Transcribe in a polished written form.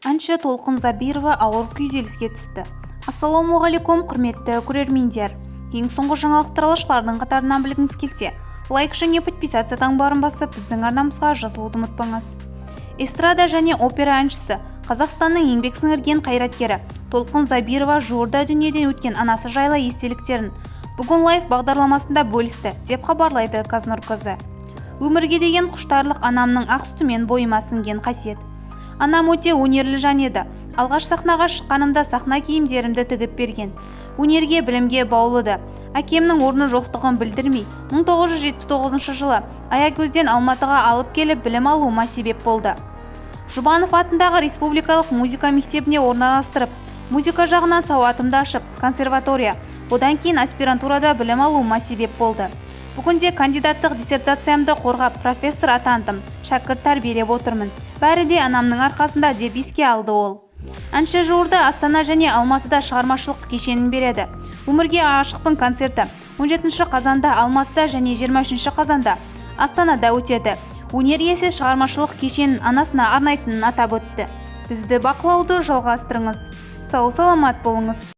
Әнші Толқын Забирова ауыр күйзеліске түсті. Ассалаумағалейкум, құрметті көрермендер. Ең соңғы жаңалықтар алушылардың қатарынан білгіңіз келсе, лайк және подписация таңбарын басып, біздің арнамызға жазылуды ұмытпаңыз. Эстрада және опера әншісі, Қазақстанның еңбек сіңірген қайраткері Толқын Забирова жуырда дүниеден өткен анасы жайлы естеліктерін бүгін лайв бағдарламасында бөлісті, деп хабарлайды Қазнұр-Кз. Өмірге деген құштарлық анамның ақ сүтімен бойыма сіңген қасиет. Анам өте өнерлі жан еді. Алғаш сахнаға шыққанымда сахна киімдерімді тігіп берген. Өнерге, білімге баулыды. Әкемнің орны жоқтығын білдірмей, 1979 жылы Аягөзден Алматыға алып келіп білім алуыма себеп болды. Жұбанов атындағы Республикалық музыка мектебіне орналастырып, музыка жағынан сауатымды ашып, консерватория, одан кейін аспирантурада білім алуыма себеп болды. Бүгінде кандидаттық диссертациямды қорғап, профессор атандым, шәкірт тәрбиелеп отырмын. Бәрі де анамның арқасында, деп еске алды ол. Әнші жуырда Астана және Алматыда шығармашылық кешенін береді. Өмірге ғашықпын концерті 17 қазанда Алматыда және 23 қазанда Астанада өтеді. Өнер иесі шығармашылық кешенін анасына арнайтынын атап өтті. Бізді бақылауды жалғастырыңыз. Сау саламат болыңыз.